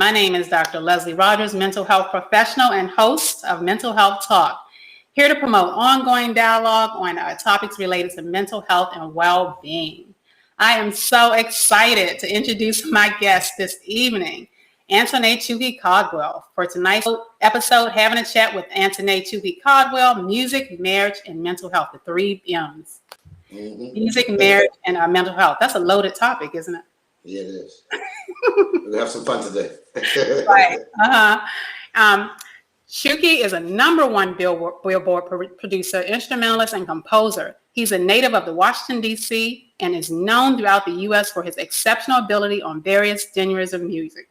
My name is Dr. Leslie Rogers, mental health professional and host of Mental Health Talk, here to promote ongoing dialogue on topics related to mental health and well-being. I am so excited to introduce my guest this evening, Antone Chooky Caldwell. For tonight's episode, having a chat with Antone Chooky Caldwell, music, marriage, and mental health, the three M's. Mm-hmm. Music, marriage, and mental health. That's a loaded topic, isn't it? Yeah, it is. We'll have some fun today. Right. Chooky is a #1 billboard producer, instrumentalist, and composer. He's a native of the Washington, D.C., and is known throughout the U.S. for his exceptional ability on various genres of music.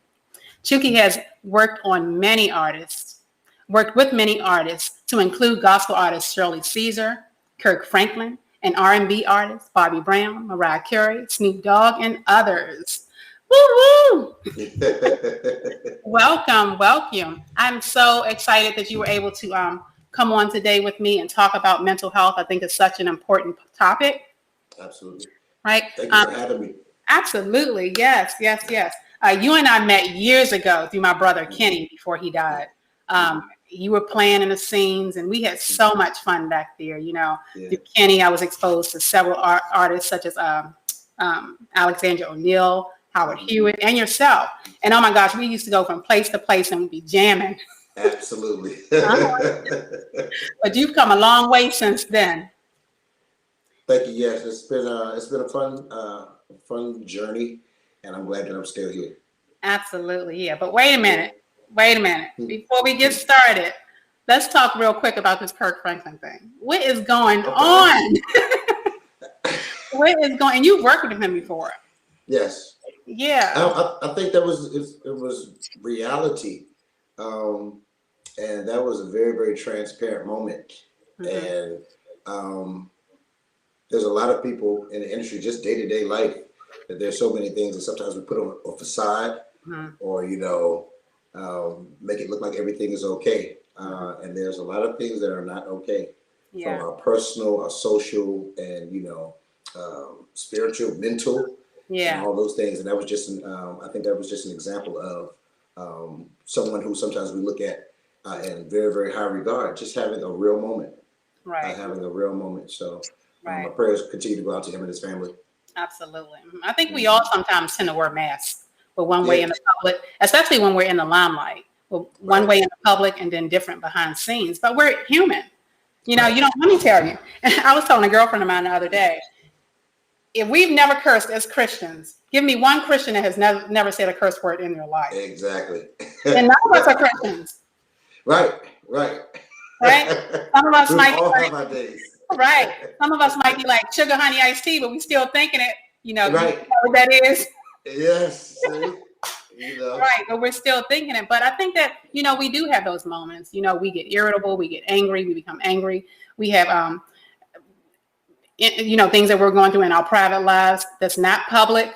Chooky has worked with many artists, to include gospel artist Shirley Caesar, Kirk Franklin, and R&B artists Bobby Brown, Mariah Carrey, Snoop Dogg, and others. Woo-woo! Welcome. I'm so excited that you were able to come on today with me and talk about mental health. I think it's such an important topic. Absolutely. Right? Thank you for having me. Absolutely. Yes. You and I met years ago through my brother Kenny before he died. You were playing in the scenes, and we had so much fun back there. You know, through Kenny, I was exposed to several artists such as Alexandra O'Neal, Howard Hewitt, and yourself. And oh my gosh, we used to go from place to place and we'd be jamming. Absolutely. But you've come a long way since then. Thank you. Yes, it's been a fun journey, and I'm glad that I'm still here. Absolutely, yeah. But wait a minute. Before we get started, let's talk real quick about this Kirk Franklin thing. What is going on? And you've worked with him before. Yes. Yeah. I think it was reality, and that was a very, very transparent moment. Mm-hmm. And there's a lot of people in the industry, just day-to-day life, that there's so many things that sometimes we put on a facade, or make it look like everything is okay. And there's a lot of things that are not okay, from our personal, our social, and spiritual, mental. And all those things. And that was just I think that was just an example of someone who sometimes we look at in very, very high regard, just having a real moment. Right. Having a real moment. So my prayers continue to go out to him and his family. Absolutely. I think we all sometimes tend to wear masks, but one way in the public, especially when we're in the limelight. Well, one way in the public and then different behind scenes. But we're human. Let me tell you. I was telling a girlfriend of mine the other day, if we've never cursed as Christians, give me one Christian that has never said a curse word in their life. Exactly. And none of us are Christians. Right. Some of us might all have our days. Right. Some of us might be like sugar, honey, iced tea, but we still thinking it. Right. You know what that is. Yes. Right. But we're still thinking it. But I think that, we do have those moments. We get irritable, we get angry, we become angry. We have, things that we're going through in our private lives that's not public.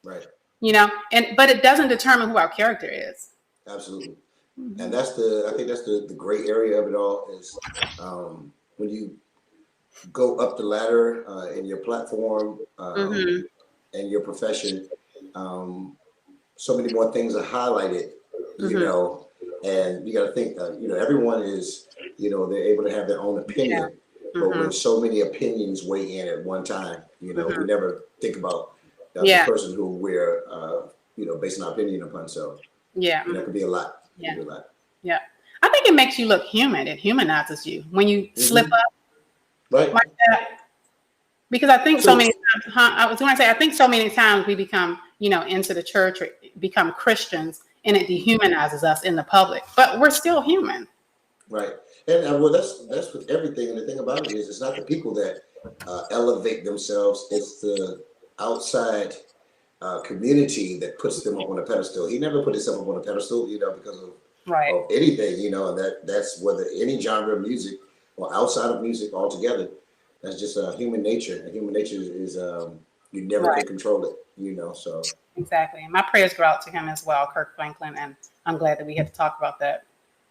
Right. But it doesn't determine who our character is. Absolutely. Mm-hmm. And I think that's the gray area of it all is when you go up the ladder in your platform and your profession, so many more things are highlighted, and you got to think, everyone is, they're able to have their own opinion, but when so many opinions weigh in at one time, we never think about the person who we're, basing our opinion upon. So that could be a lot. Yeah. I think it makes you look human. It humanizes you when you slip up. Right. Like that. Because I think so many times, I think so many times we become, into the church or become Christians, and it dehumanizes us in the public. But we're still human. Right. And that's with everything. And the thing about it is, it's not the people that elevate themselves. It's the outside community that puts them up on a pedestal. He never put himself up on a pedestal, because of anything, and that's whether any genre of music or outside of music altogether. That's just human nature. And human nature is you never can control it, so. Exactly. And my prayers go out to him as well, Kirk Franklin. And I'm glad that we had to talk about that.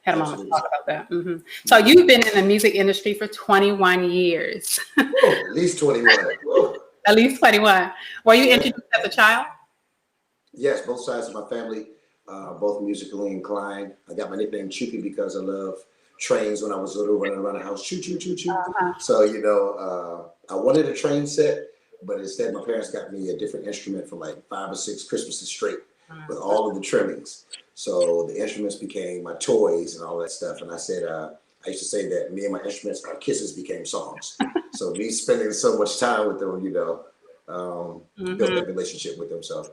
Had a moment to talk about that. Mm-hmm. So you've been in the music industry for 21 years. Whoa, at least 21. Whoa. At least 21. Were you introduced as a child? Yes, both sides of my family both musically inclined. I got my nickname Chooky because I love trains when I was little, running around the house, choo, choo, choo, choo. So, I wanted a train set, but instead my parents got me a different instrument for like 5 or 6 Christmases straight with all of the trimmings. So the instruments became my toys and all that stuff. And I said, I used to say that me and my instruments, our kisses became songs. So me spending so much time with them, built that relationship with them. So,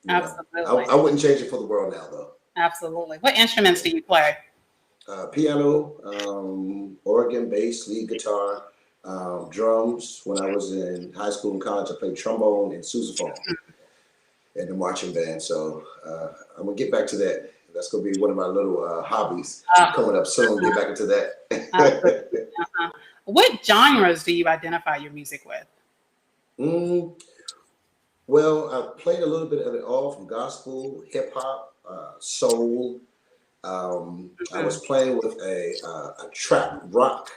Absolutely. I wouldn't change it for the world now, though. Absolutely. What instruments do you play? Piano, organ, bass, lead guitar, drums. When I was in high school and college, I played trombone and sousaphone in the marching band. So I'm gonna get back to that. That's gonna be one of my little hobbies coming up soon. Get back into that. What genres do you identify your music with? Well, I played a little bit of it all, from gospel, hip hop, soul. I was playing with a trap rock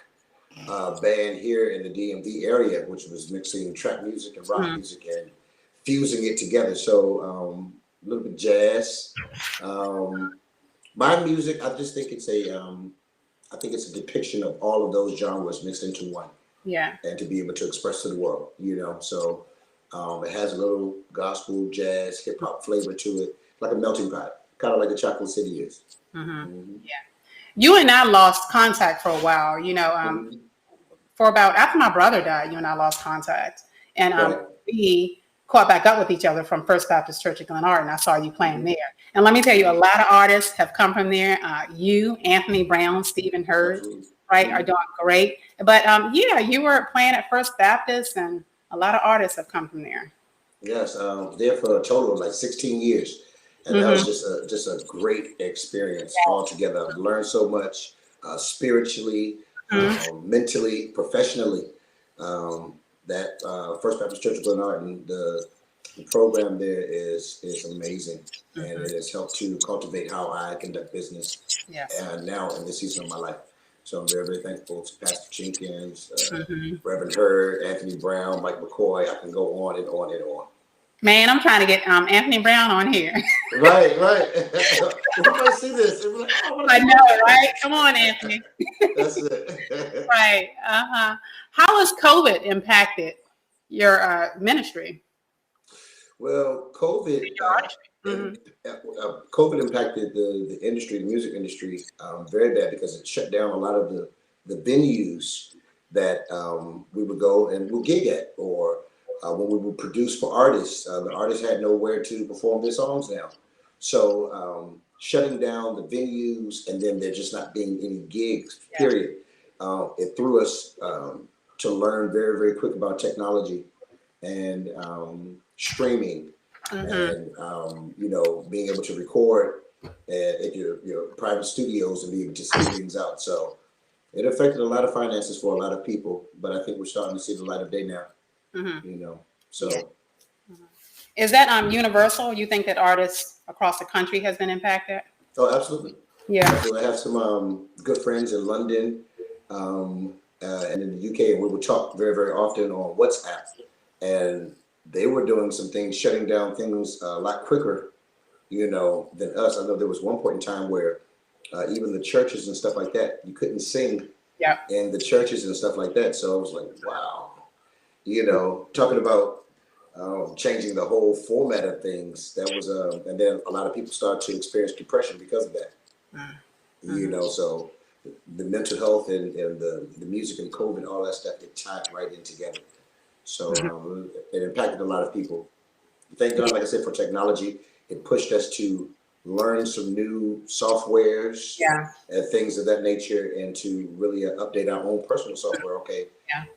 band here in the DMV area, which was mixing trap music and rock music and fusing it together. So a little bit jazz. My music, I just think it's I think it's a depiction of all of those genres mixed into one. Yeah. And to be able to express to the world, So it has a little gospel, jazz, hip hop flavor to it, like a melting pot, kind of like the Chocolate City is. Yeah. You and I lost contact for a while, for about, after my brother died, you and I lost contact. And we caught back up with each other from First Baptist Church of Glen Art, and I saw you playing there. And let me tell you, a lot of artists have come from there. You, Anthony Brown, Stephen Hurd, right, are doing great. But you were playing at First Baptist, and a lot of artists have come from there. Yes, there for a total of like 16 years. And that was just a great experience altogether. I've learned so much spiritually, mentally, professionally. That First Baptist Church of Glen Art, and the program there is amazing, and it has helped to cultivate how I conduct business. And now in this season of my life, so I'm very, very thankful to Pastor Jenkins, Reverend Hurd, Anthony Brown, Mike McCoy. I can go on and on and on. Man, I'm trying to get Anthony Brown on here. Right. Everybody see this. Like, I know, right? Come on, Anthony. That's it. Right. How has COVID impacted your ministry? Well, COVID impacted the industry, the music industry, very bad, because it shut down a lot of the venues that we would go and we'll gig at, or when we would produce for artists. The artists had nowhere to perform their songs now. So shutting down the venues, and then there just not being any gigs, period. It threw us to learn very, very quick about technology and streaming, and being able to record at your private studios and be able to send things out. So it affected a lot of finances for a lot of people, but I think we're starting to see the light of day now. So is that universal? You think that artists across the country has been impacted? Oh, absolutely. Yeah. So I have some good friends in London and in the UK, and we would talk very, very often on WhatsApp, and they were doing some things, shutting down things a lot quicker, than us. I know there was one point in time where even the churches and stuff like that, you couldn't sing in the churches and stuff like that. So I was like, wow, talking about changing the whole format of things. That was, and then a lot of people started to experience depression because of that. So the mental health and the music and COVID, all that stuff, it tied right in together. So it impacted a lot of people. Thank God, like I said, for technology. It pushed us to learn some new softwares and things of that nature, and to really update our own personal software. Okay,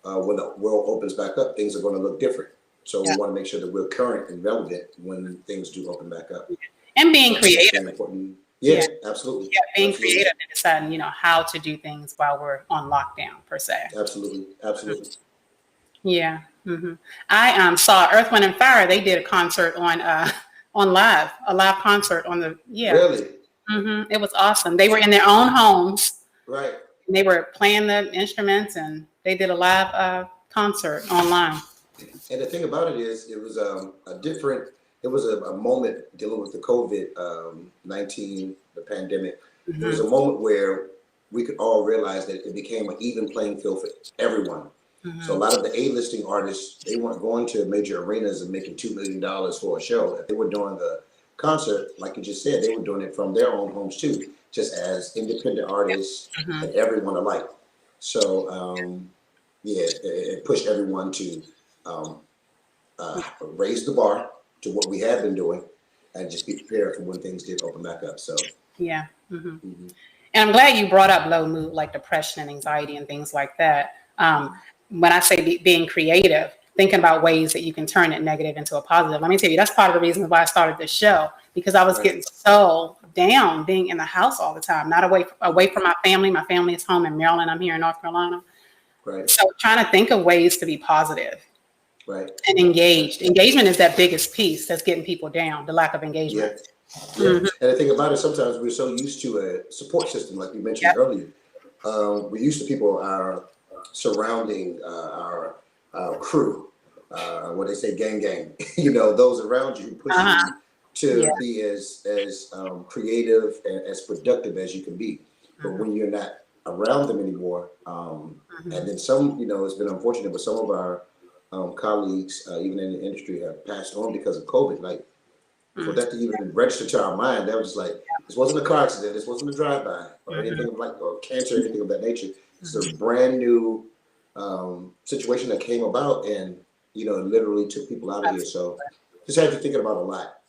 when the world opens back up, things are going to look different. So we want to make sure that we're current and relevant when things do open back up. And being creative. Yeah, absolutely. Yeah, being creative and deciding, how to do things while we're on lockdown, per se. Absolutely. Yeah. I saw Earth, Wind, and Fire. They did a concert on live, a live concert on the Really? It was awesome. They were in their own homes. Right. And they were playing the instruments, and they did a live concert online. And the thing about it is, it was it was a moment dealing with the COVID-19, the pandemic. Mm-hmm. It was a moment where we could all realize that it became an even playing field for everyone. Mm-hmm. So a lot of the A-listing artists, they weren't going to major arenas and making $2 million for a show. If they were doing the concert, like you just said, they were doing it from their own homes too, just as independent artists Mm-hmm. and everyone alike. So it pushed everyone to raise the bar to what we had been doing and just be prepared for when things did open back up. So yeah. Mm-hmm. Mm-hmm. And I'm glad you brought up low mood, like depression and anxiety and things like that. When I say being creative, thinking about ways that you can turn that negative into a positive. Let me tell you, that's part of the reason why I started this show, because I was getting so down being in the house all the time, not away from my family. My family is home in Maryland. I'm here in North Carolina. Right. So trying to think of ways to be positive. Right. And engaged. Engagement is that biggest piece that's getting people down, the lack of engagement. Yeah. Yeah. Mm-hmm. And the thing about it, sometimes we're so used to a support system, like you mentioned earlier. We're used to people surrounding our crew, what they say, gang, those around you, pushing you to be as creative and as productive as you can be. But when you're not around them anymore, and then some, it's been unfortunate, but some of our colleagues, even in the industry, have passed on because of COVID. Like, for that to even register to our mind, that was like, this wasn't a car accident, this wasn't a drive-by, or anything or cancer, anything of that nature. It's a brand new situation that came about, and literally took people out of here. So just have you thinking about a lot,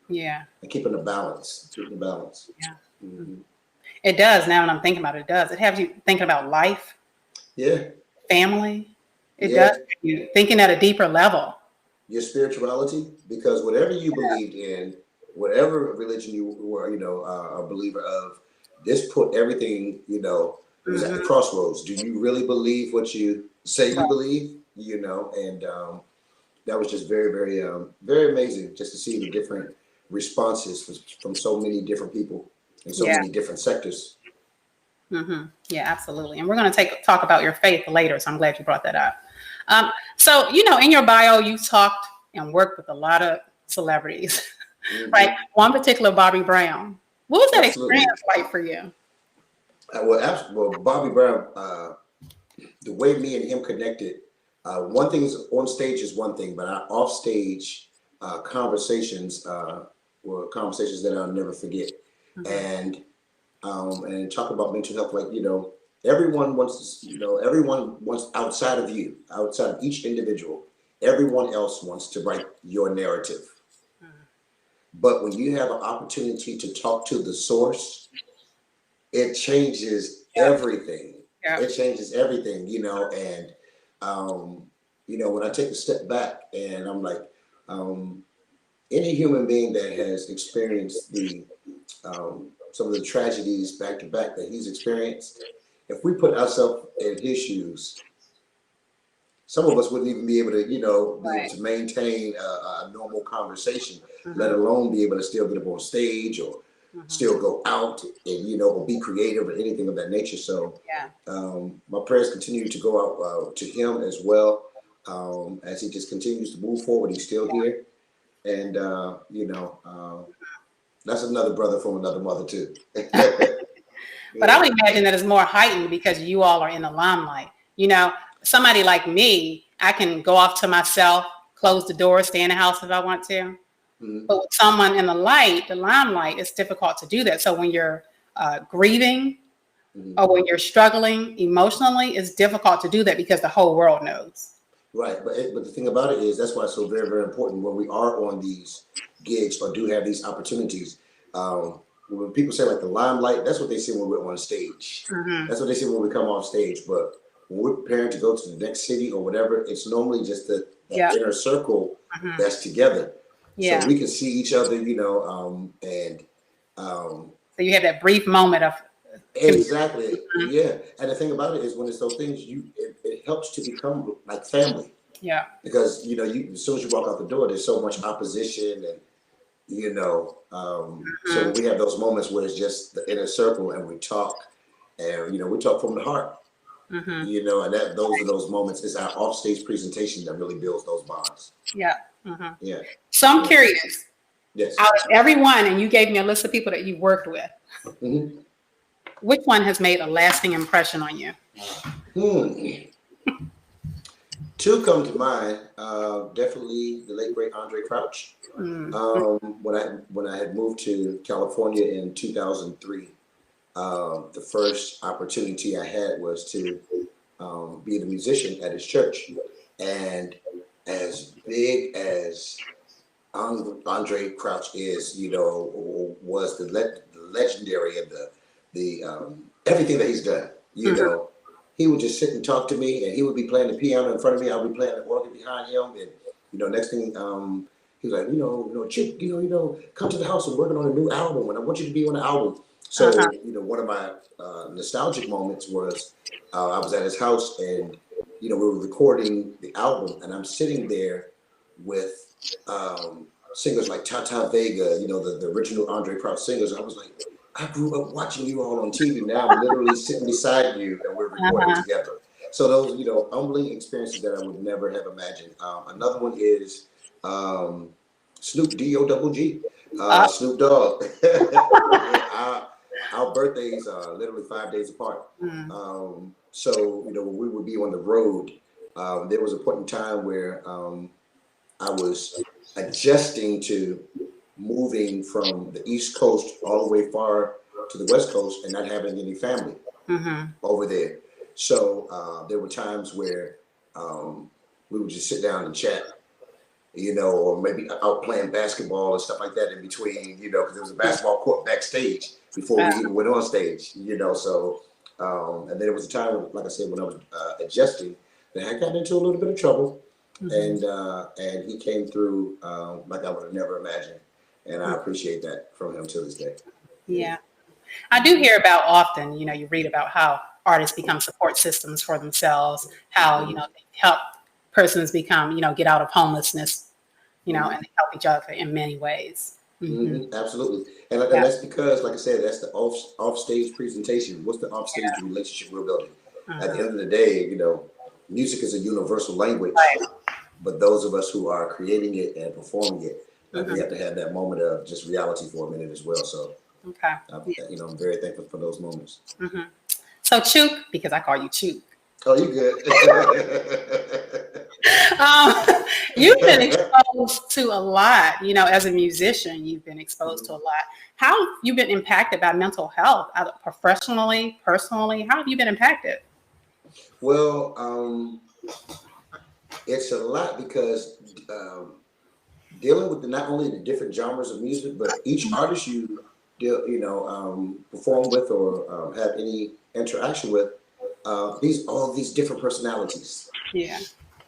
Yeah. and keeping the balance. Yeah. Mm-hmm. It does. Now when I'm thinking about it, it does. It has you thinking about life. Yeah. Family. It does. You thinking at a deeper level. Your spirituality, because whatever you believed in, whatever religion you were, a believer of, this put everything, it was at the crossroads. Do you really believe what you say you believe? And that was just very, very, very amazing just to see the different responses from so many different people in so many different sectors. Mm-hmm. Yeah, absolutely. And we're going to talk about your faith later, so I'm glad you brought that up. So, in your bio, you talked and worked with a lot of celebrities, right? One particular, Bobby Brown. What was that experience like for you? Well, Bobby Brown, the way me and him connected, one thing is on stage is one thing, but our off stage conversations were conversations that I'll never forget. And talk about mental health, like, everyone wants outside of you, outside of each individual, everyone else wants to write your narrative. But when you have an opportunity to talk to the source, it changes everything. It changes everything, and when I take a step back and I'm like, any human being that has experienced some of the tragedies back to back that he's experienced, if we put ourselves in his shoes, some of us wouldn't even be able to, be able to maintain a normal conversation, let alone be able to still get up on stage or still go out and, or be creative or anything of that nature. So my prayers continue to go out to him as well, as he just continues to move forward. He's still here. And, that's another brother from another mother too. But I would imagine that it's more heightened because you all are in the limelight. Somebody like me, I can go off to myself, close the door, stay in the house if I want to. But with someone in the limelight, it's difficult to do that. So when you're grieving or when you're struggling emotionally, it's difficult to do that because the whole world knows. Right. But the thing about it is, that's why it's so very, very important when we are on these gigs or do have these opportunities. When people say like the limelight, that's what they see when we're on stage. That's what they see when we come off stage. But when we're preparing to go to the next city or whatever, it's normally just the inner circle that's together. So we can see each other, so you have that brief moment of exactly. Yeah. And the thing about it is, when it's those things, it helps to become like family. Yeah. Because as soon as you walk out the door, there's so much opposition, and so when we have those moments where it's just the inner circle and we talk, and we talk from the heart. And those are those moments. It's our offstage presentation that really builds those bonds. Yeah. Mm-hmm. Yeah. So I'm Yeah. curious, Yes. out of everyone, and you gave me a list of people that you've worked with, Mm-hmm. which one has made a lasting impression on you? Two come to mind. Definitely the late great Andre Crouch. Mm-hmm. When I had moved to California in 2003, the first opportunity I had was to be the musician at his church, and as big as Andre Crouch is, was the legendary of the everything that he's done. He would just sit and talk to me, and he would be playing the piano in front of me. I would be playing the organ behind him, and next thing, he was like, Chick, come to the house. I'm working on a new album, and I want you to be on the album. So, Uh-huh. one of my nostalgic moments was I was at his house, and we were recording the album, and I'm sitting there with singers like Tata Vega, the original Andre Crouch singers. I was like, I grew up watching you all on TV. Now I'm literally sitting beside you, and we're recording Uh-huh. together. So those, humbling experiences that I would never have imagined. Another one is Snoop D-O-double-G, Uh, Snoop Dogg. our birthdays are literally 5 days apart. mm, So when we would be on the road, there was a point in time where I was adjusting to moving from the East Coast all the way far to the West Coast and not having any family mm-hmm. over there. So there were times where we would just sit down and chat, or maybe out playing basketball and stuff like that in between, because there was a basketball court backstage before we even went on stage, So, and then there was a time, like I said, when I was adjusting, that I got into a little bit of trouble. Mm-hmm. And he came through like I would have never imagined, and I Mm. appreciate that from him to this day. Yeah. I do hear about often, you read about how artists become support systems for themselves, how, Mm-hmm. they help persons become, get out of homelessness, Mm-hmm. and they help each other in many ways. Mm-hmm. Mm-hmm. Absolutely, and Yeah. that's because, like I said, that's the off stage presentation. What's the off stage relationship we're building? At the Uh-huh. end of the day, music is a universal language, Right. but those of us who are creating it and performing it, we Mm-hmm. have to have that moment of just reality for a minute as well. So, Okay. Yeah. I'm very thankful for those moments. Mm-hmm. So Chook, because I call you Chook, Oh, you good? um, you've been exposed to a lot, as a musician, you've been exposed to a lot. How have you been impacted by mental health, either professionally, personally? How have you been impacted? Well, it's a lot because dealing with not only the different genres of music, but each artist you perform with or have any interaction with, all these different personalities, Yeah.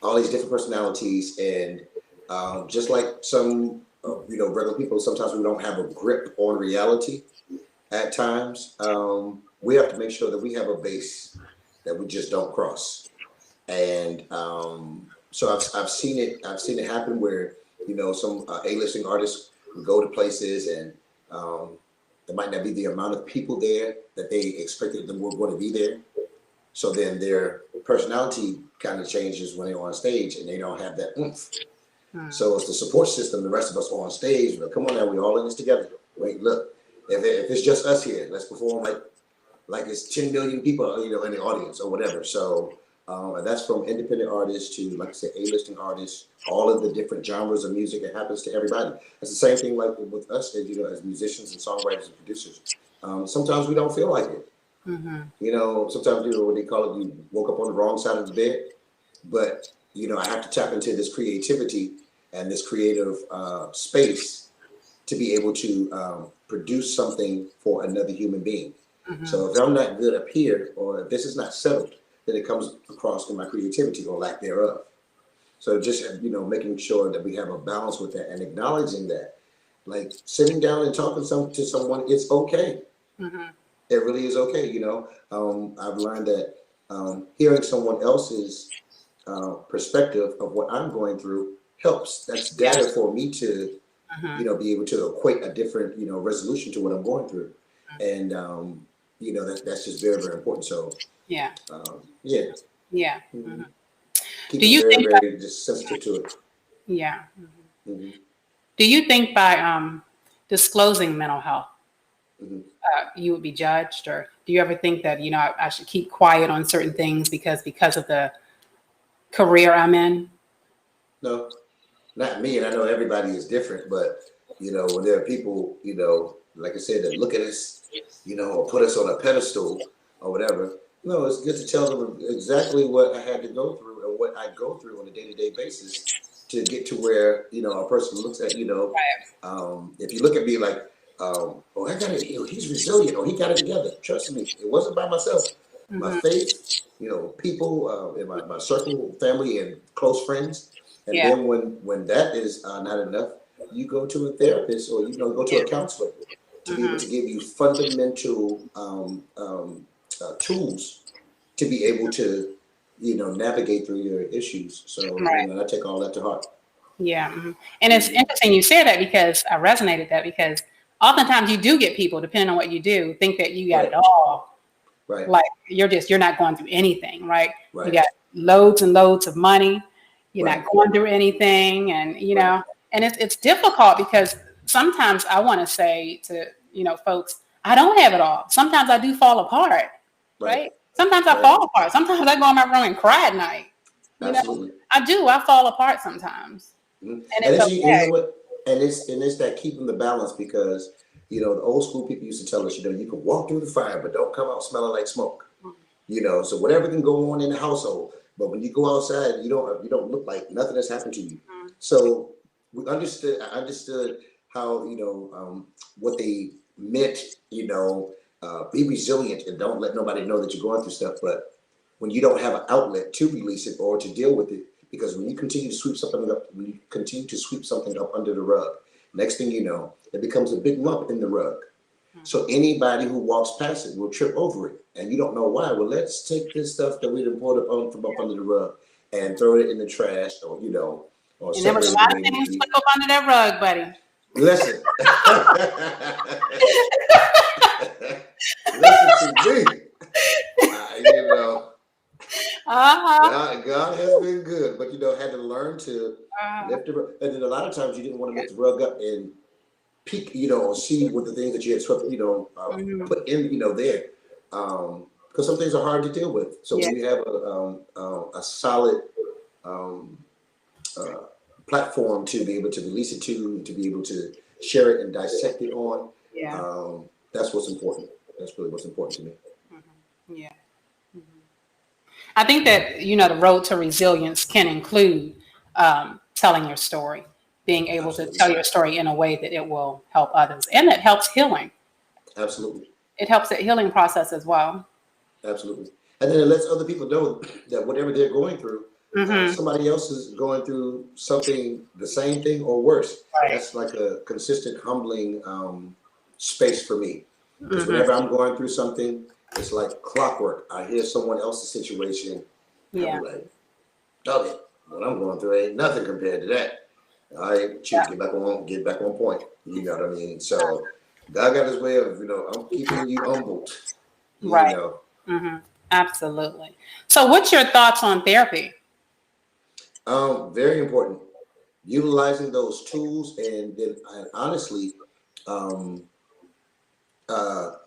and just like some regular people, sometimes we don't have a grip on reality. At times, we have to make sure that we have a base that we just don't cross. And so I've seen it happen where some A-listing artists would go to places, and there might not be the amount of people there that they expected them were going to be there. So then their personality kind of changes when they're on stage, and they don't have that oomph. So it's the support system. The rest of us on stage, come on now, we all in this together. Wait, look, if it's just us here, let's perform like it's 10 million people, in the audience or whatever. So and that's from independent artists to, like I said, A-listing artists, all of the different genres of music. It happens to everybody. It's the same thing like with us, as musicians and songwriters and producers. Sometimes we don't feel like it. Mm-hmm. Sometimes what they call it, you woke up on the wrong side of the bed. But I have to tap into this creativity and this creative space to be able to produce something for another human being. Mm-hmm. So if I'm not good up here, or if this is not settled, then it comes across in my creativity or lack thereof. So just making sure that we have a balance with that and acknowledging that, like sitting down and talking to someone, it's okay. Mm-hmm. It really is okay. I've learned that hearing someone else's perspective of what I'm going through helps. That's data for me to Mm-hmm. be able to equate a different resolution to what I'm going through, and that's just very, very important. So Yeah. yeah. Yeah. Mhm. Mm-hmm. Keep Do it you very, think? very just sensitive to it. Yeah. Mm-hmm. Do you think by disclosing mental health, Mm-hmm. you would be judged, or do you ever think that I should keep quiet on certain things because of the career I'm in? No, not me. And I know everybody is different, but when there are people, like I said, that look at us, or put us on a pedestal or whatever. No, it's good to tell them exactly what I had to go through and what I go through on a day-to-day basis to get to where a person looks at if you look at me like, oh, I got it. He's resilient, or he got it together. Trust me, it wasn't by myself. My Hmm. faith, people in my circle, family, and close friends. And Yeah. then when that is not enough, you go to a therapist, or go to Yeah. a counselor to be able Hmm. to give you fundamental tools to be able to navigate through your issues. So Right. I take all that to heart. Yeah. And it's interesting you say that, because I resonated that, because oftentimes you do get people, depending on what you do, think that you got Right, it all. right, Like you're not going through anything, right? You right, got loads and loads of money. You're not right, going through anything. And, right, and it's difficult, because sometimes I want to say to, folks, I don't have it all. Sometimes I do fall apart, right, right? Sometimes I right. fall apart. Sometimes I go in my room and cry at night. You know, Absolutely. I fall apart sometimes, Mhm. and And it's it's you know okay. what, and it's that keeping the balance, because the old school people used to tell us, you can walk through the fire, but don't come out smelling like smoke. So whatever can go on in the household, but when you go outside, you don't look like nothing has happened to you. So I understood how what they meant. Be resilient and don't let nobody know that you're going through stuff. But when you don't have an outlet to release it or to deal with it, because when you continue to sweep something up under the rug, next thing you know, it becomes a big lump in the rug. So anybody who walks past it will trip over it, and you don't know why. Well, let's take this stuff that we done pulled up on from up under the rug and throw it in the trash, or And there was separate a it the lot of way it needs things to be. put up under that rug, buddy. Listen, listen to me. Uh, you know, Uh-huh. God has been good, but had to learn to Uh, lift the rug. And then a lot of times you didn't want to lift the rug up and peek, or see what the things that you had swept, mhm. put in, there. Because some things are hard to deal with. So Yeah. when you have a solid um, uh, platform to be able to release it to be able to share it and dissect it on, Yeah. that's what's important. That's really what's important to me. Yeah. I think that, the road to resilience can include telling your story, being able to Absolutely. tell your story in a way that it will help others, and that helps healing. Absolutely. It helps the healing process as well. Absolutely. And then it lets other people know that whatever they're going through, Hmm. somebody else is going through something, the same thing or worse. Right. That's like a consistent, humbling space for me. Because Hmm. whenever I'm going through something, it's like clockwork. I hear someone else's situation, and Yeah. I'm like, okay, what I'm going through ain't nothing compared to that. All right, Yeah. shoot, get back on point. You know what I mean? So God got his way of, I'm keeping you humbled. You Right. know. Hmm. Absolutely. So, what's your thoughts on therapy? Very important. Utilizing those tools, and then honestly, um,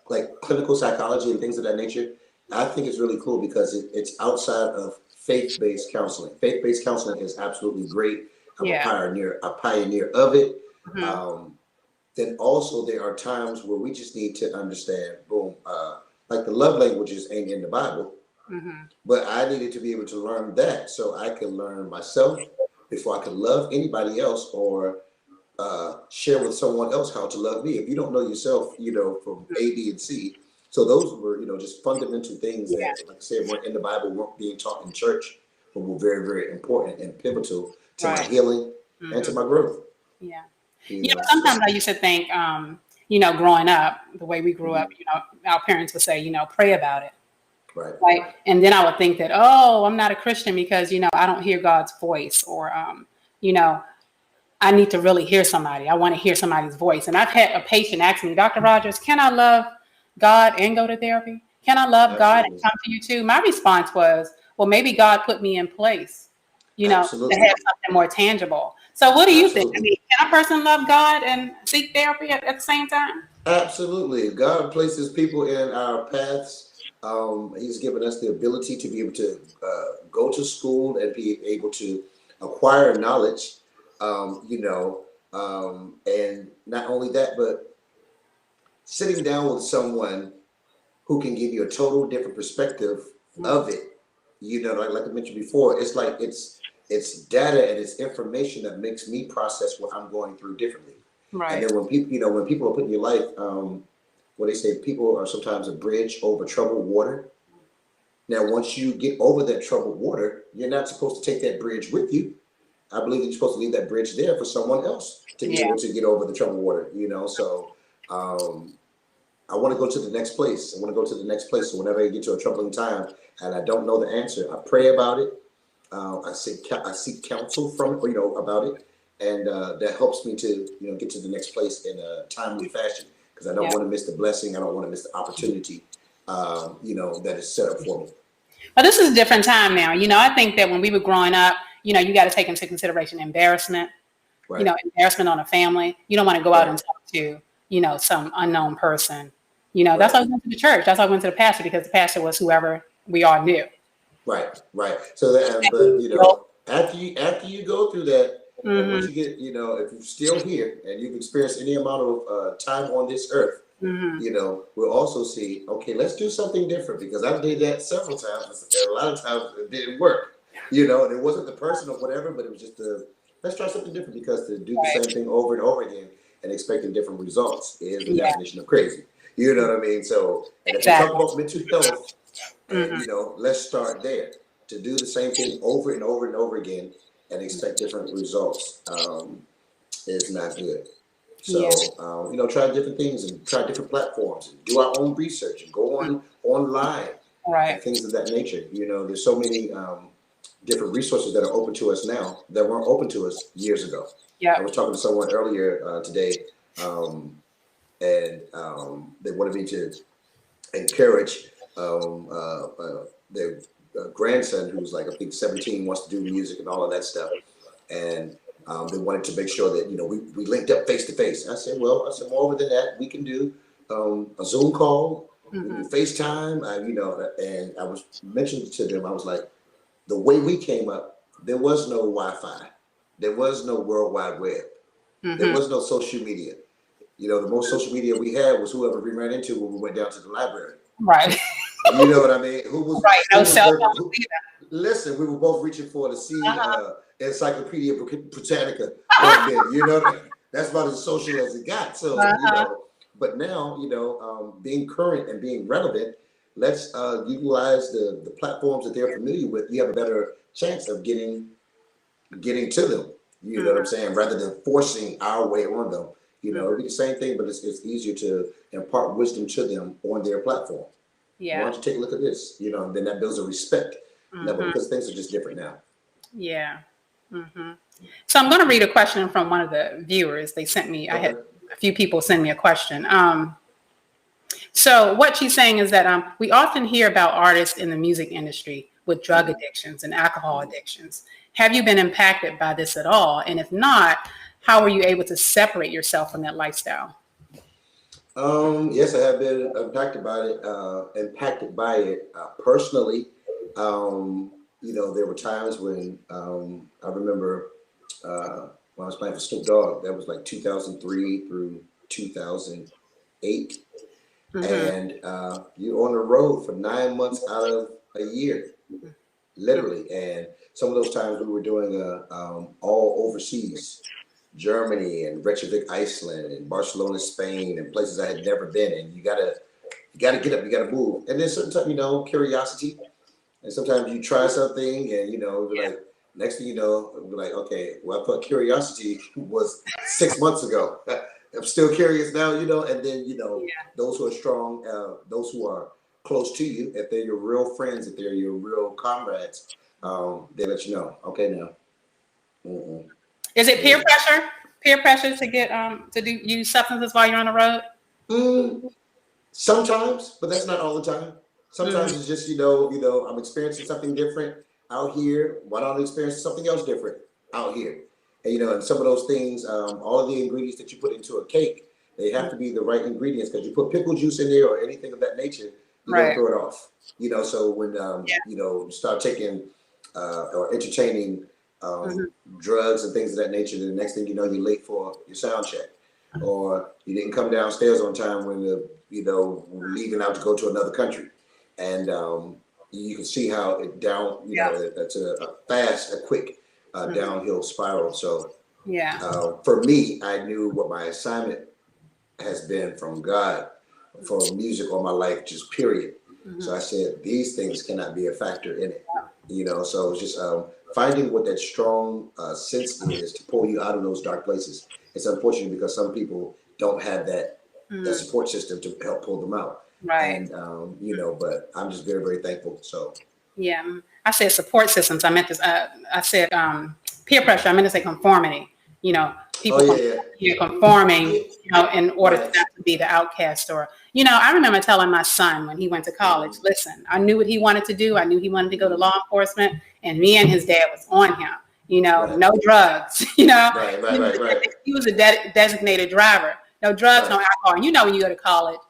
like clinical psychology and things of that nature, I think it's really cool because it's outside of faith-based counseling. Faith-based counseling is absolutely great. I'm Yeah. a pioneer of it. Hmm. Um, then also there are times where we just need to understand, boom, like the love languages ain't in the Bible. Hmm. But I needed to be able to learn that so I could learn myself before I could love anybody else or share with someone else how to love me. If you don't know yourself, from A, B, and C. So those were, just fundamental things Yeah. that, like I said, weren't in the Bible, weren't being taught in church, but were very, very important and pivotal to my Right. healing and Hmm. to my growth. Yeah. So Sometimes I used to think, growing up, the way we grew up, mhm, our parents would say, pray about it. right, Right. And then I would think that, oh, I'm not a Christian because, I don't hear God's voice, or, you know, I need to really hear somebody. I want to hear somebody's voice. And I've had a patient ask me, Dr. Rogers, can I love God and go to therapy? Can I love God and absolutely, come to you too? My response was, well, maybe God put me in place, to have absolutely, something more tangible. So what do you think? I Absolutely. mean, can a person love God and seek therapy at the same time? Absolutely. God places people in our paths. He's given us the ability to be able to go to school and be able to acquire knowledge, and not only that, but sitting down with someone who can give you a total different perspective of it. Like I mentioned before, it's like it's data and it's information that makes me process what I'm going through differently. And Right. then when people are put in your life, what they say, people are sometimes a bridge over troubled water. Now, once you get over that troubled water, you're not supposed to take that bridge with you. I believe that you're supposed to leave that bridge there for someone else to be Yeah. able to get over the troubled water. So um, I want to go to the next place. I want to go to the next place. So whenever I get to a troubling time and I don't know the answer, I pray about it. I seek counsel from about it, and that helps me to get to the next place in a timely fashion because I don't Yeah. want to miss the blessing. I don't want to miss the opportunity. That is set up for me. But this is a different time now. I think that when we were growing up, you got to take into consideration embarrassment, Right. embarrassment on a family. You don't want to go out Right. and talk to, some unknown person. That's Right. why we went to the church. That's why we went to the pastor because the pastor was whoever we all knew. Right. Right. So that, but after you go through that, and Mm-hmm. once you get, if you're still here and you've experienced any amount of time on this earth, Mm-hmm. we'll also see, okay, let's do something different because I did that several times. And a lot of times it didn't work, and it wasn't the person or whatever, but it was just let's try something different because to do the Right. same thing over and over again and expecting different results is the Yeah. definition of crazy. You know what I mean? So, and if we talk Exactly. about mental health, and Mm-hmm. let's start there. To do the same thing over and over and over again and expect different results is not good. Yeah. So try different things and try different platforms and do our own research and go on online and Right. things of that nature. There's so many different resources that are open to us now that weren't open to us years ago. I Yep. was talking to someone earlier today, and they wanted me to encourage their grandson, who's like I think 17, wants to do music and all of that stuff, and they wanted to make sure that we linked up face to face. I said, moreover than that, we can do a Zoom call, we can Mm-hmm. do FaceTime. And I was mentioning to them, I was like, the way we came up, there was no Wi-Fi, there was no World Wide Web, there Mm-hmm. was no social media. The most social media we had was whoever we ran into when we went down to the library. Right. You know what I mean? Who was Right. who No was cell working? phone Listen, we were both reaching for to see either. Encyclopedia Britannica back then. That's about as social as it got. So Uh-huh. but now being current and being relevant, let's utilize the platforms that they're familiar with. You have a better chance of getting to them. You know what I'm Mm-hmm. saying? Rather than forcing our way on them. Mm-hmm. It'll be the same thing, but it's easier to impart wisdom to them on their platform. Why Yeah. don't you take a look at this? Then that builds a respect level Mm-hmm. because things are just different now. Yeah. Mm-hmm. So I'm going to read a question from one of the viewers. They sent me. I had Okay. a few people send me a question. So what she's saying is that we often hear about artists in the music industry with drug Mhm. addictions and alcohol addictions. Have you been impacted by this at all? And if not, how are you able to separate yourself from that lifestyle? Yes, I have been impacted by it personally. There were times when I remember when I was playing for Snoop Dogg. That was like 2003 through 2008, Mm-hmm. and you're on the road for 9 months out of a year, literally. And some of those times we were doing all overseas, Germany and Reykjavik, Iceland, and Barcelona, Spain, and places I had never been. And you gotta get up, you gotta move. And then sometimes curiosity, and sometimes you try something, and it'll be like next thing you know, it'll be like, okay, well, I thought curiosity was 6 months ago. I'm still curious now, and then Yeah. those who are strong, those who are close to you, if they're your real friends, if they're your real comrades, they let you know, okay, now, mm-mm, Is it peer yeah. pressure? Peer pressure to get to do use substances while you're on the road? Mm, sometimes, but that's not all the time. Mm-hmm. Sometimes it's just I'm experiencing something different out here. Why don't I experience something else different out here? And, you know, and some of those things, all of the ingredients that you put into a cake, they have to be the right ingredients, because you put pickle juice in there or anything of that nature, you're gonna Right. throw it off. You know, so when Yeah. you know, start taking or entertaining Hmm. drugs and things of that nature, then the next thing you know, you're late for your sound check, or you didn't come downstairs on time when the you know leaving out to go to another country, and you can see how it down. You Yeah. know, that's a quick downhill spiral. So Yeah. for me, I knew what my assignment has been from God for music all my life, just period. Hmm. So I said, these things cannot be a factor in it. You know, so it's just finding what that strong sense is to pull you out of those dark places. It's unfortunate because some people don't have that Hmm. support system to help pull them out. Right. And you know, but I'm just very, very thankful. So Yeah. I said support systems. I meant this. I said peer pressure. I meant to say conformity. You know, oh people yeah, conforming. yeah, You know, in order right, not to be the outcast. Or you know, I remember telling my son when he went to college, mm-hmm. listen, I knew what he wanted to do. I knew he wanted to go to law enforcement, and me and his dad was on him. You know, Right, no drugs. You know, right, right, right, right, he was a designated driver. No drugs, no right, alcohol. And you know, when you go to college,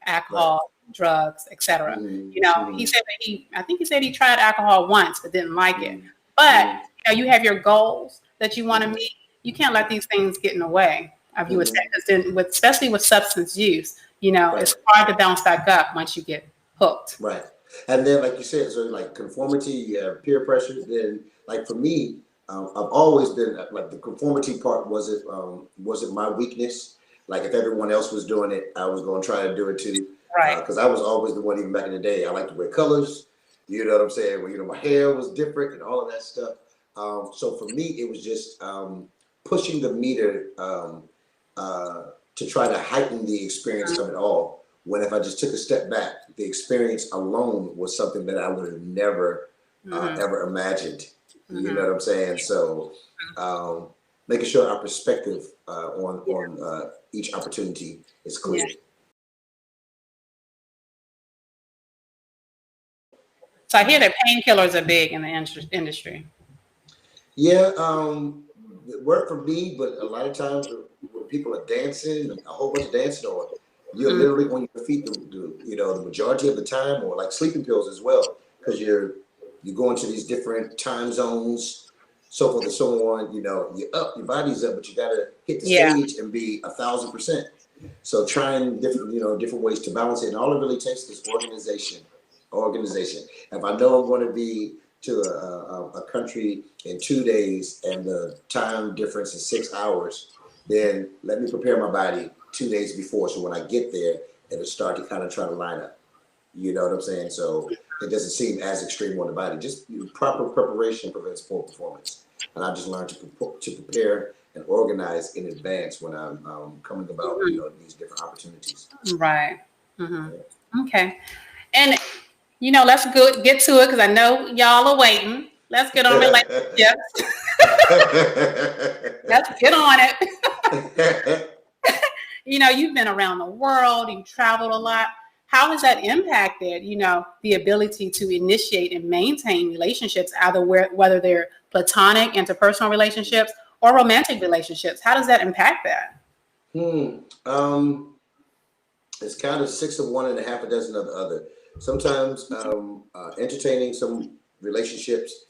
right. alcohol, drugs, etc. Mm-hmm. You know, he Mm-hmm. said that I think he said he tried alcohol once but didn't like it. But Mm-hmm. you know, you have your goals that you want to Mm-hmm. meet. You can't let these things get in the way of you, Mm-hmm. especially with substance use. You know, Right. it's hard to bounce back up once you get hooked. Right. And then, like you said, so like conformity, you have peer pressure. Then, like for me, I've always been like the conformity part wasn't my weakness. Like if everyone else was doing it, I was going to try to do it too. Right. Because I was always the one, even back in the day. I like to wear colors. You know what I'm saying? Well, you know, my hair was different and all of that stuff. So for me, it was just pushing the meter to try to heighten the experience of it all. When if I just took a step back, the experience alone was something that I would have never Mm-hmm. ever imagined. You know Mm-hmm. what I'm saying? So making sure our perspective Yeah. on each opportunity is Yeah. clear. So I hear that painkillers are big in the industry. Yeah, it worked for me, but a lot of times when people are dancing, a whole bunch of dancing, or you're Mm-hmm. literally on your feet, you know, the majority of the time, or like sleeping pills as well, because you're going to these different time zones, so forth and so on. You know, you're up, your body's up, but you gotta hit the Yeah. stage and be 1,000%. So trying different ways to balance it, and all it really takes is organization. Organization. If I know I'm going to be to a country in 2 days and the time difference is 6 hours, then let me prepare my body 2 days before. So when I get there, it'll start to kind of try to line up. You know what I'm saying? So it doesn't seem as extreme on the body. Just proper preparation prevents poor performance. And I just learned to prepare and organize in advance when I'm coming about, you Mm-hmm. know, these different opportunities. Right. Mm-hmm. Yeah. Okay. And you know, let's get to it because I know y'all are waiting. Let's get on relationships. Let's get on it. You know, you've been around the world, you've traveled a lot. How has that impacted, you know, the ability to initiate and maintain relationships, either whether they're platonic, interpersonal relationships, or romantic relationships? How does that impact that? Hmm. It's kind of six of one and a half a dozen of the other. Sometimes entertaining some relationships,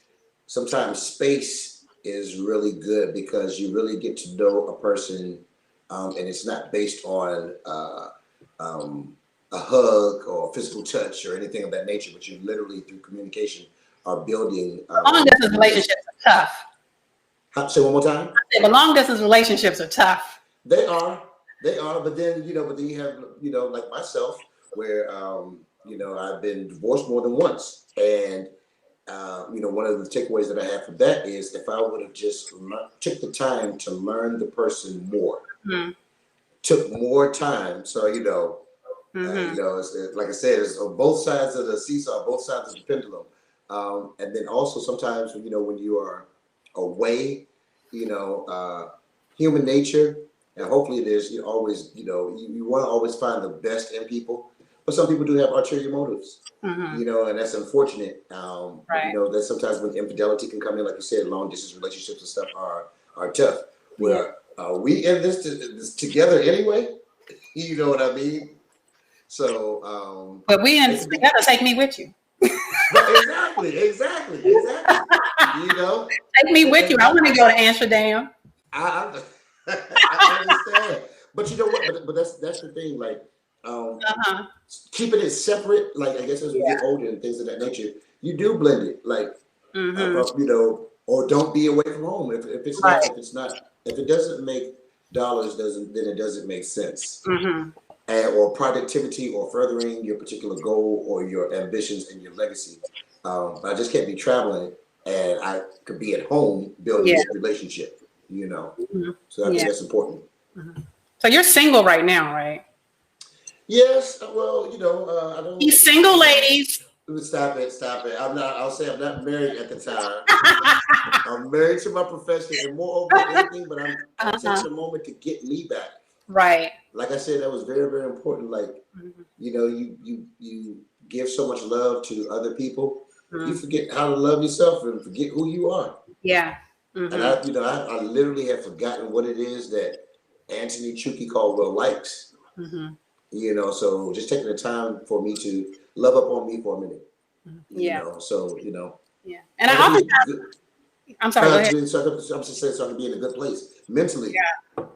sometimes space is really good because you really get to know a person, and it's not based on a hug or physical touch or anything of that nature, but you literally through communication are building Long distance communication. relationships are tough. Say one more time. But long distance relationships are tough. They are, they are, but then but then you have like myself, where you know I've been divorced more than once, and one of the takeaways that I have from that is if I would have just took the time to learn the person more, Mm-hmm. took more time, so Mm-hmm. like I said, it's on both sides of the seesaw, both sides of the pendulum, and then also sometimes when you are away, you know. Human nature, and hopefully there's always you want to always find the best in people, but some people do have ulterior motives, Mm-hmm. and that's unfortunate. But Right. that sometimes when infidelity can come in, like you said, long distance relationships and stuff are are tough. Where we in this together anyway. You know what I mean? So, but we in together. Take me with you. Exactly. You know, Take me with you. I want to go to Amsterdam. I, I understand, but you know what? But that's the thing. Like, keeping it separate. Like, I guess as we get older and things of that nature, you do blend it. Like, you know, or don't be away from home if if it doesn't make dollars, then it doesn't make sense. Or productivity or furthering your particular goal or your ambitions and your legacy. But I just can't be traveling and I could be at home building this relationship, you know. So I think that's important. So you're single right now, right? Yes. Well, you know, I don't. You single ladies. Stop it. I'll say I'm not married at the time. I'm married to my profession and moreover than anything, but I'm taking a moment to get me back. Right. Like I said, that was very, very important. Like, you know, you give so much love to other people, you forget how to love yourself and forget who you are. Yeah. And I literally have forgotten what it is that Antone Chooky Caldwell likes. You know, so just taking the time for me to love up on me for a minute. You know, so you know. Yeah. And I often I'm sorry. Go ahead. I'm just saying so I can be in a good place mentally. Yeah.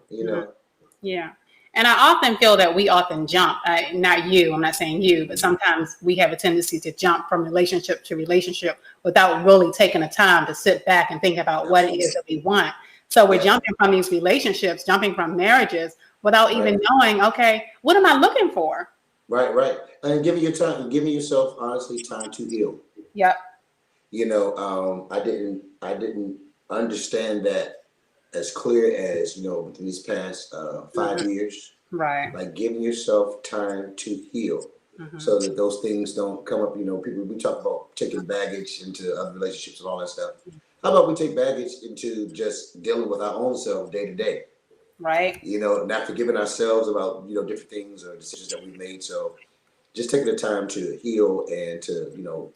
You know. Yeah. And I often feel that we often jump, not you, I'm not saying you, but sometimes we have a tendency to jump from relationship to relationship without really taking the time to sit back and think about what it is that we want. So we're jumping from these relationships, jumping from marriages without even knowing, okay, what am I looking for? Right. And giving yourself honestly time to heal. Yep. You know, I didn't understand that as clear as, you know, within these past 5 years. Right. Like giving yourself time to heal so that those things don't come up. You know, we talk about taking baggage into other relationships and all that stuff. How about we take baggage into just dealing with our own self day to day? Right. You know, not forgiving ourselves about, you know, different things or decisions that we've made. So just taking the time to heal and to, you know,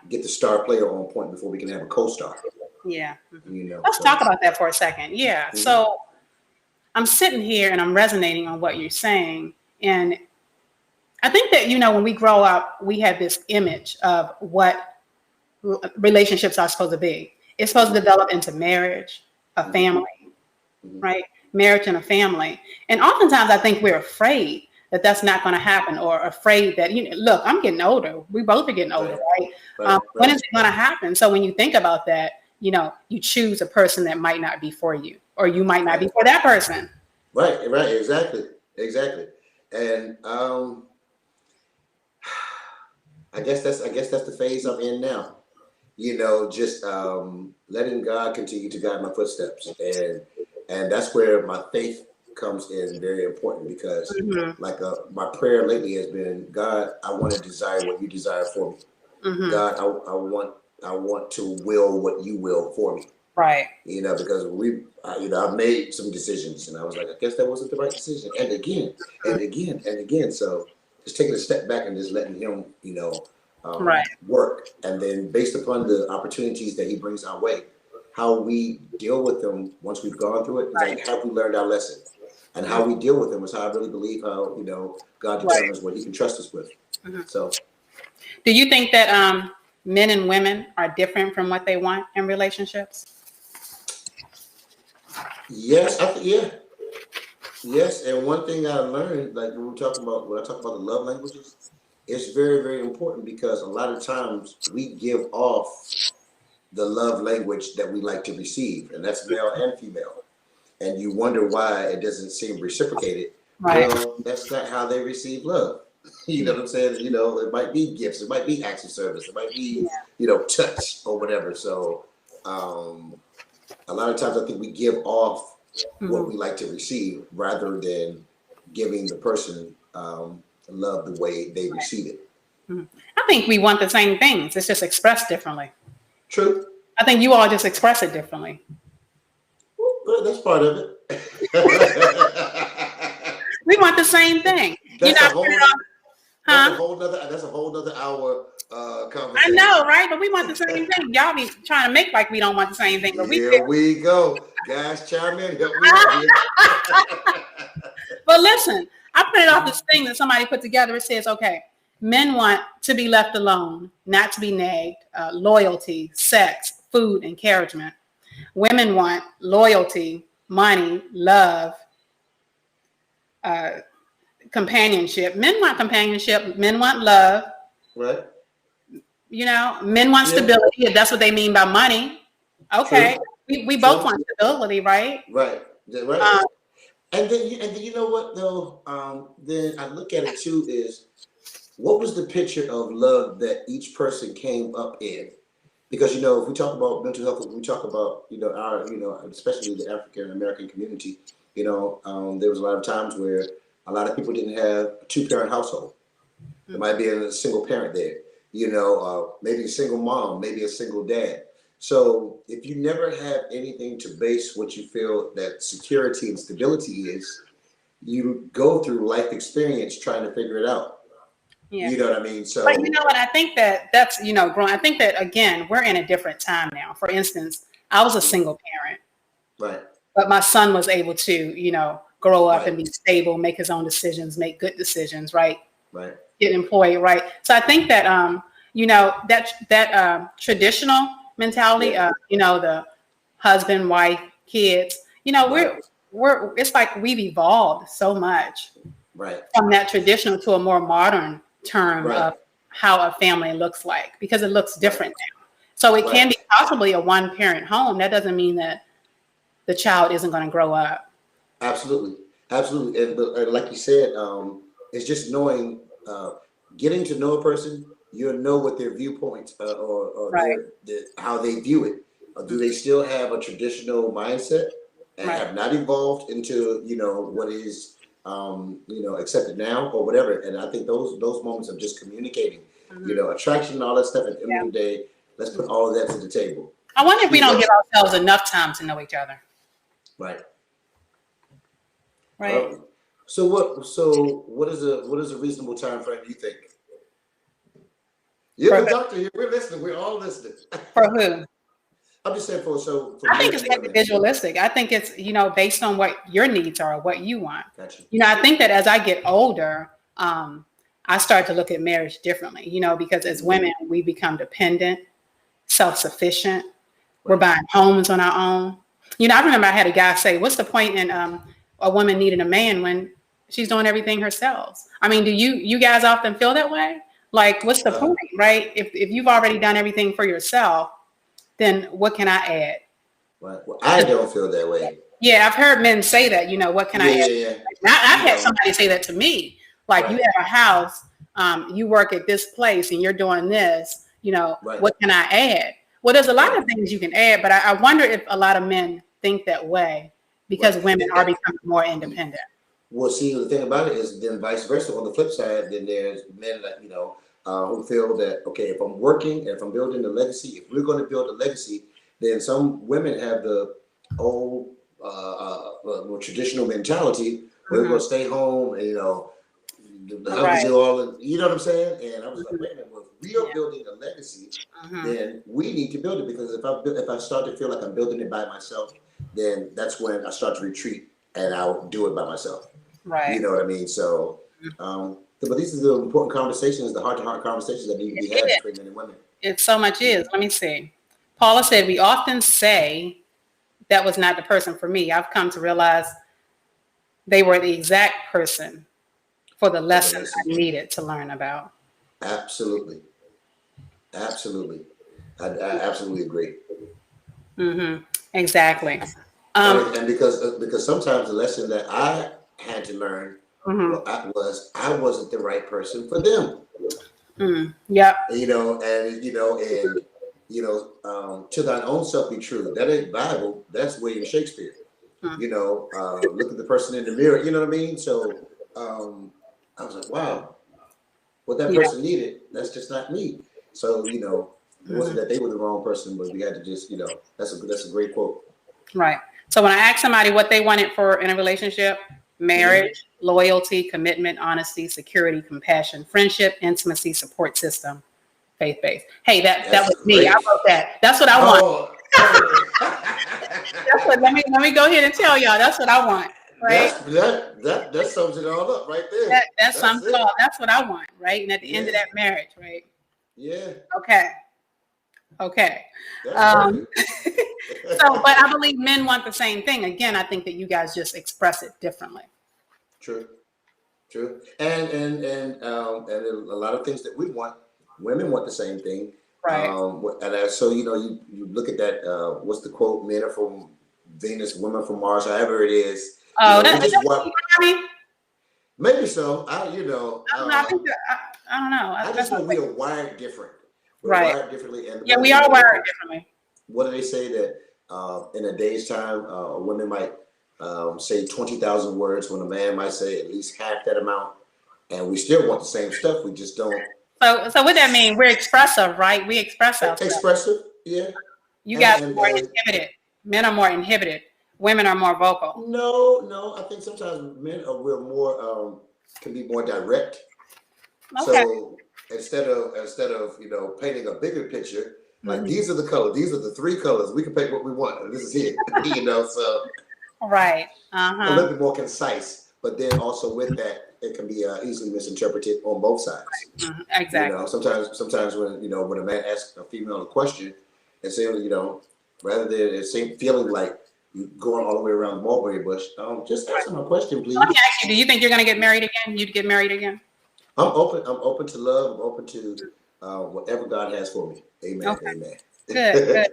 get the star player on point before we can have a co-star. Yeah. You know, let's talk about that for a second. Yeah. So I'm sitting here and I'm resonating on what you're saying. And I think that, you know, when we grow up, we have this image of what relationships are supposed to be. It's supposed to develop into marriage, a family, right? Marriage and a family. And oftentimes I think we're afraid that that's not going to happen, or afraid that, you know, look, I'm getting older. We both are getting older, right? When is it going to happen? So when you think about that, you know, you choose a person that might not be for you, or you might not be for that person. Right. Exactly. And I guess that's the phase I'm in now. You know, just letting God continue to guide my footsteps, and that's where my faith comes in very important, because like my prayer lately has been, God, I want to desire what you desire for me. God, I want to will what you will for me. Right. You know, because I've made some decisions and I was like, I guess that wasn't the right decision. And again. So just taking a step back and just letting him, you know, work. And then based upon the opportunities that he brings our way, how we deal with them once we've gone through it, like, have we learned our lesson? And how we deal with them is how I really believe how, you know, God determines what he can trust us with. So do you think that men and women are different from what they want in relationships? Yes, Yes, and one thing I learned, like when I talk about the love languages, it's very, very important, because a lot of times we give off the love language that we like to receive, and that's male and female. And you wonder why it doesn't seem reciprocated. Right. Well, that's not how they receive love. You know what I'm saying? You know, it might be gifts, it might be acts of service, it might be, you know, touch or whatever. So a lot of times I think we give off what we like to receive rather than giving the person love the way they receive it. I think we want the same things. It's just expressed differently. True. I think you all just express it differently. Well, that's part of it. We want the same thing. That's a whole nother hour I conversation. know, right? But we want the same thing. Y'all be trying to make like we don't want the same thing, but Here we go. Guys, chime in. Help me out here. But listen, I printed off this thing that somebody put together. It says, okay, men want to be left alone, not to be nagged, loyalty, sex, food, encouragement. Women want loyalty, money, love, companionship. Men want companionship. Men want love. Right. Men want stability, if that's what they mean by money. Okay. We both want stability, right? Right. Right. And then you know what though? Then I look at it too is what was the picture of love that each person came up in? Because if we talk about mental health, we talk about our especially the African American community. There was a lot of times where a lot of people didn't have a 2-parent household. There might be a single parent there. Maybe a single mom, maybe a single dad. So if you never have anything to base what you feel that security and stability is, you go through life experience trying to figure it out. Yeah. You know what I mean? So, but you know what? I think that's growing. I think that again, we're in a different time now. For instance, I was a single parent, right? But my son was able to, grow up and be stable, make his own decisions, make good decisions, right? Right. Get employed, right? So I think that that traditional mentality, the husband, wife, kids, we're it's like we've evolved so much, right, from that traditional to a more modern term of how a family looks like, because it looks different now. So it can be possibly a one-parent home. That doesn't mean that the child isn't going to grow up. Absolutely, absolutely, and like you said, it's just knowing, getting to know a person. You'll know what their viewpoints or how they view it. Do they still have a traditional mindset and have not evolved into what is accepted now or whatever? And I think those moments of just communicating, attraction and all that stuff. At the end of the day, let's put all of that to the table. I wonder if we don't give ourselves enough time to know each other. Right. Right. So what is a reasonable time frame you think? You're the doctor here. We're listening. We're all listening. For who? I'm just saying for I think it's individualistic. I think it's based on what your needs are, what you want. Gotcha. I think that as I get older, I start to look at marriage differently. Because as women, we become dependent, self-sufficient. We're buying homes on our own. I remember I had a guy say, "What's the point in a woman needing a man when she's doing everything herself?" I mean, do you guys often feel that way? Like, what's the point, right? If you've already done everything for yourself, then what can I add? Right. Well, I don't feel that way. Yeah, I've heard men say that. What can I add? Yeah. I've had somebody say that to me. Like, you have a house, you work at this place, and you're doing this. What can I add? Well, there's a lot of things you can add, but I wonder if a lot of men think that way because women are becoming more independent. Well, see, the thing about it is then vice versa. On the flip side, then there's men that, who feel that, okay, if I'm working, if I'm building a legacy, if we're going to build a legacy, then some women have the old, more traditional mentality. We're going to stay home and, the husbands do all, you know what I'm saying? And I was like, wait a minute, well, if we are building a legacy, then we need to build it, because if I start to feel like I'm building it by myself, then that's when I start to retreat and I'll do it by myself. Right. You know what I mean? So, but these are the important conversations, the heart-to-heart conversations that need to be had between men and women. It so much is. Let me see. Paula said, we often say that was not the person for me. I've come to realize they were the exact person for the lesson I needed to learn about. Absolutely. Absolutely. I absolutely agree. Exactly. And because sometimes the lesson that I had to learn was I wasn't the right person for them. Yeah. To thine own self be true. That ain't Bible. That's William Shakespeare. Look at the person in the mirror. You know what I mean? So I was like, wow, what that person needed, that's just not me. So it wasn't that they were the wrong person, but we had to just that's a great quote. Right. So when I ask somebody what they wanted in a relationship, marriage, loyalty, commitment, honesty, security, compassion, friendship, intimacy, support system. Faith-based. Hey, that That's was me. I great. wrote that. That's what I want. Oh, That's what, let me go ahead and tell y'all. That's what I want, right? that sums it all up right there. That That's sums it it. all. That's what I want, right? And at the end of Yeah, that marriage, right? yeah, Okay. Okay. that's Um, perfect. so, but I believe men want the same thing. Again, I think that you guys just express it differently. True, true, and a lot of things that we want, women want the same thing. Right. So you look at that. What's the quote? Men are from Venus, women from Mars. However it is, Oh, we that's just want. Steve Maybe so. I don't know. I think that, I don't know. I just know we are wired different. We're right. wired differently, and Yeah, we are wired differently. what do they say that in a day's time, a woman might say 20,000 words, when a man might say at least half that amount, and we still want the same stuff. We just don't. So what that mean? We're expressive, right? We express ourselves. Expressive, yeah. You guys are more inhibited. Men are more inhibited. Women are more vocal. No. I think sometimes we're more can be more direct. Okay. So instead of painting a bigger picture, like these are the colors, these are the 3 colors. We can pick what we want, and this is it. So right. a little bit more concise, but then also with that, it can be easily misinterpreted on both sides. Exactly. Sometimes when a man asks a female a question, and say rather than it feeling like you going all the way around the mulberry bush, just answer my question, please. Let me ask you: do you think you're going to get married again? You'd get married again? I'm open to love. I'm open to whatever God has for me. Amen. Okay. Amen. Good.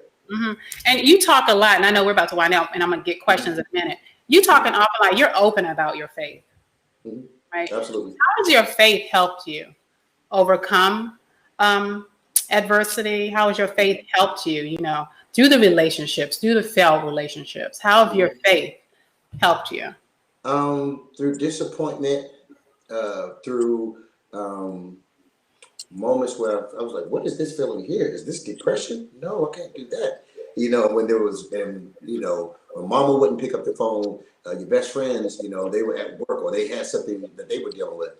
And you talk a lot, and I know we're about to wind up, and I'm going to get questions in a minute. You talk an awful lot. You're open about your faith, right? Absolutely. How has your faith helped you overcome adversity? How has your faith helped you, through the relationships, through the failed relationships? How have your faith helped you? Through disappointment, through moments where I was like, what is this feeling here? Is this depression? No, I can't do that. When there was, when mama wouldn't pick up the phone, your best friends, they were at work or they had something that they were dealing with.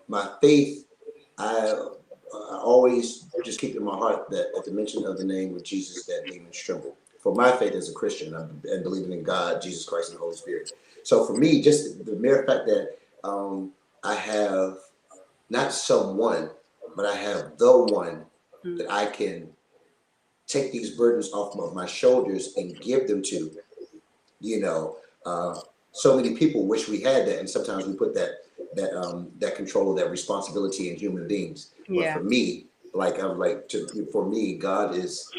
My faith, I always just keep in my heart that at the mention of the name of Jesus, that demons tremble. For my faith as a Christian, and believing in God, Jesus Christ, and the Holy Spirit. So for me, just the mere fact that I have not someone, but I have the one that I can take these burdens off of my shoulders and give them to. So many people wish we had that, and sometimes we put that control, that responsibility in human beings. Yeah. But for me, for me, God is,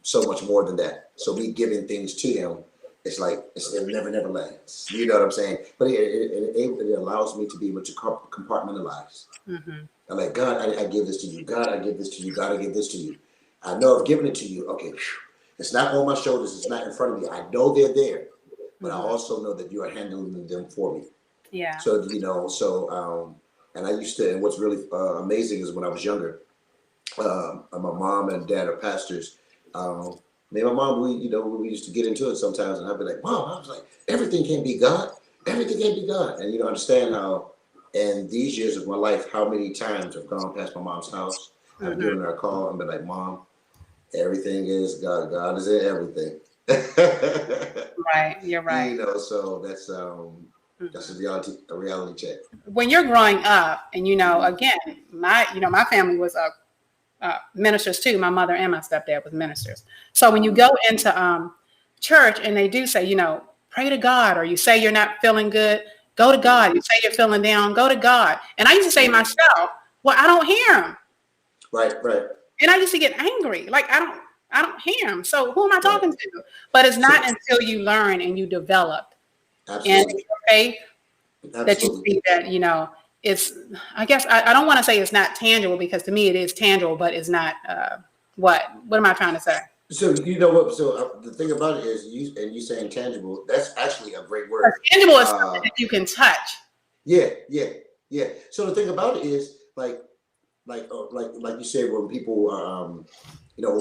so much more than that. So me giving things to Him, it never lands. You know what I'm saying? But it allows me to be able to compartmentalize. I'm like, God, I give this to you. God, I give this to you. God, I give this to you. I know I've given it to you. Okay, it's not on my shoulders. It's not in front of me. I know they're there, but I also know that you are handling them for me. Yeah. So and I used to. And what's really amazing is when I was younger, my mom and dad are pastors. Me and my mom, we used to get into it sometimes, and I'd be like, Mom, I was like, everything can't be God. Everything can't be God. And understand how, in these years of my life, how many times I've gone past my mom's house, I've given her a call and been like, Mom, everything is God. God is in everything. Right, you're right. So that's a reality check. When you're growing up, and again, my family was ministers too. My mother and my stepdad was ministers. So when you go into church and they do say, pray to God, or you say you're not feeling good, go to God. You say you're feeling down, go to God. And I used to say to myself, well, I don't hear Him. Right. And I used to get angry. Like, I don't hear Him. So who am I talking to? But it's not until you learn and you develop in your faith that you see that, it's, I guess, I don't want to say it's not tangible, because to me it is tangible, but it's not, what am I trying to say? So what? So the thing about it is, you saying tangible. That's actually a great word. Tangible is something that you can touch. Yeah. So the thing about it is, like you said, when people,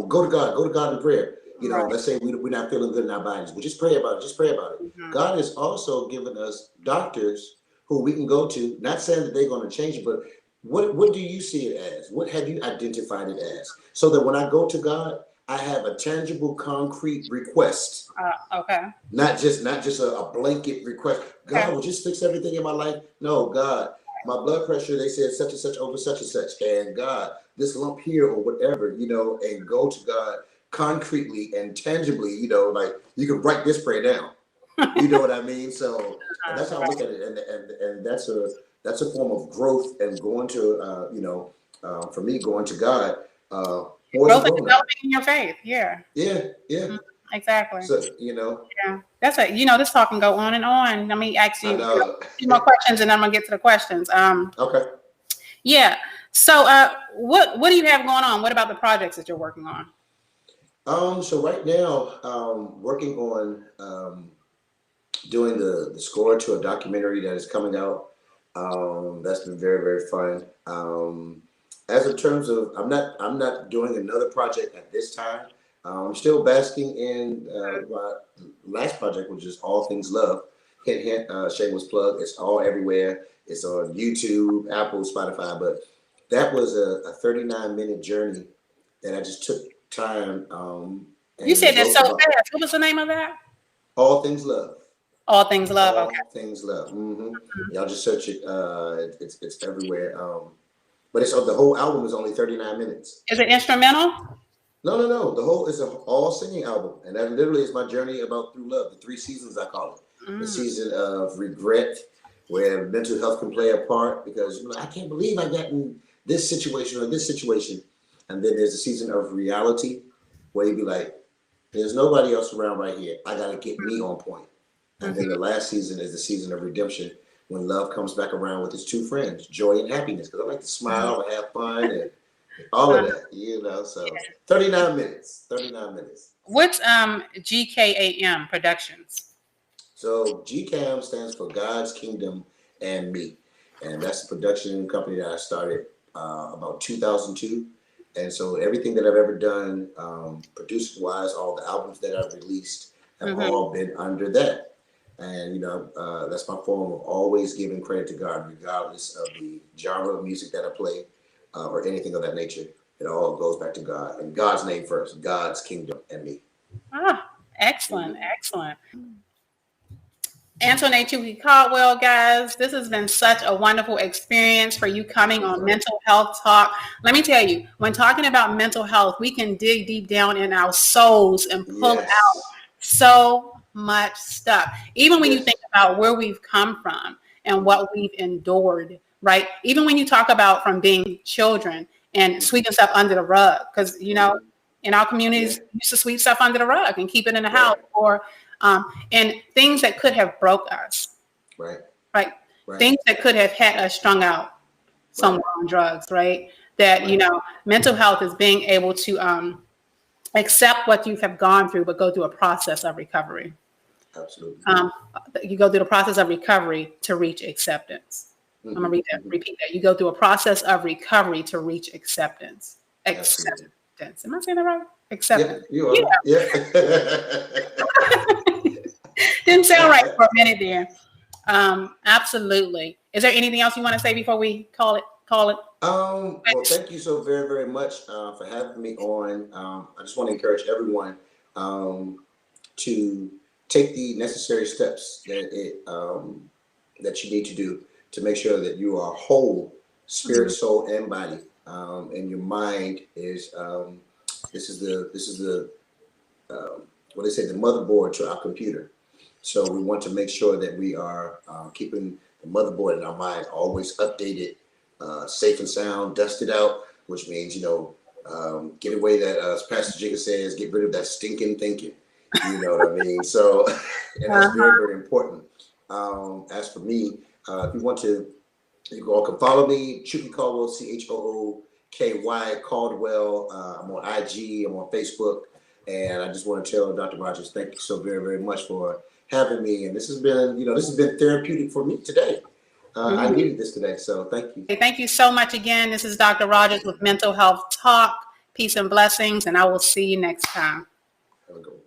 go to God in prayer. Right. Let's say we're not feeling good in our bodies, but just pray about it. God has also given us doctors who we can go to. Not saying that they're going to change it, but what do you see it as? What have you identified it as? So that when I go to God, I have a tangible, concrete request. Okay. Not just a blanket request. God, Okay. will just fix everything in my life? No, God, my blood pressure, they said such and such over such and such. And God, this lump here or whatever, and go to God concretely and tangibly, like you can write this prayer down. You know what I mean? So that's how I look at it. And that's a form of growth and going to, for me, going to God, more as a Growth and grown up. developing in your faith. Yeah. Yeah, yeah. Exactly. So, Yeah. That's it. This talk can go on and on. Let me ask I you know. a few more questions and then I'm gonna get to the questions. Okay. Yeah. So what do you have going on? What about the projects that you're working on? So right now, working on doing the score to a documentary that is coming out. That's been very, very fun. As in terms of, I'm not doing another project at this time. I'm still basking in my last project, which is All Things Love. Hint, hint, shameless plug. It's all everywhere. It's on YouTube, Apple, Spotify. But that was a 39-minute journey that I just took time You and said that wrote so about. fast. What was the name of that? All Things Love. All Things Love. Okay. All Things Love. Y'all just search it. It's everywhere. But it's the whole album is only 39 minutes. Is it instrumental? No. The whole is an all singing album, and that literally is my journey about through love. The 3 seasons I call it. The season of regret, where mental health can play a part because I can't believe I got in this situation or this situation, and then there's a season of reality where you be like, there's nobody else around right here. I gotta get me on point. And then the last season is the season of redemption when love comes back around with its 2 friends, joy and happiness. Because I like to smile and have fun and all of that, So 39 minutes. 39 minutes. What's GKAM Productions? So GCAM stands for God's Kingdom and Me. And that's the production company that I started about 2002. And so everything that I've ever done, producer-wise, all the albums that I've released have all been under that. And, that's my form of always giving credit to God, regardless of the genre of music that I play or anything of that nature. It all goes back to God and God's name first, God's kingdom and me. Excellent. Excellent. Antone Chooky Caldwell, guys, this has been such a wonderful experience for you coming on Mental Health Talk. Let me tell you, when talking about mental health, we can dig deep down in our souls and pull out so much stuff. Even when you think about where we've come from and what we've endured, right? Even when you talk about from being children and sweeping stuff under the rug, because, in our communities, we used to sweep stuff under the rug and keep it in the house, or and things that could have broke us, right? Things that could have had us strung out somewhere on drugs, right? That, mental health is being able to accept what you have gone through, but go through a process of recovery. Absolutely. You go through the process of recovery to reach acceptance. I'm gonna repeat that. You go through a process of recovery to reach acceptance. Acceptance. Am I saying that right? Acceptance. Yeah, you are. Yeah. Didn't sound right for a minute there. Absolutely. Is there anything else you want to say before we call it? Well, thank you so very, very much for having me on. I just want to encourage everyone to take the necessary steps that you need to do to make sure that you are whole, spirit, soul, and body. And your mind is this is the what they say, the motherboard to our computer. So we want to make sure that we are keeping the motherboard in our mind always updated, safe and sound, dusted out, which means, get away that, as Pastor Jigga says, get rid of that stinking thinking. You know what I mean? So, and that's very, very important. As for me, if you want to, you all can follow me, Chooky Caldwell, CHOOKY Caldwell. I'm on IG, I'm on Facebook. And I just want to tell Dr. Rogers, thank you so very, very much for having me. And this has been therapeutic for me today. I needed this today, so thank you. Thank you so much again. This is Dr. Rogers with Mental Health Talk. Peace and blessings, and I will see you next time. Have a good one.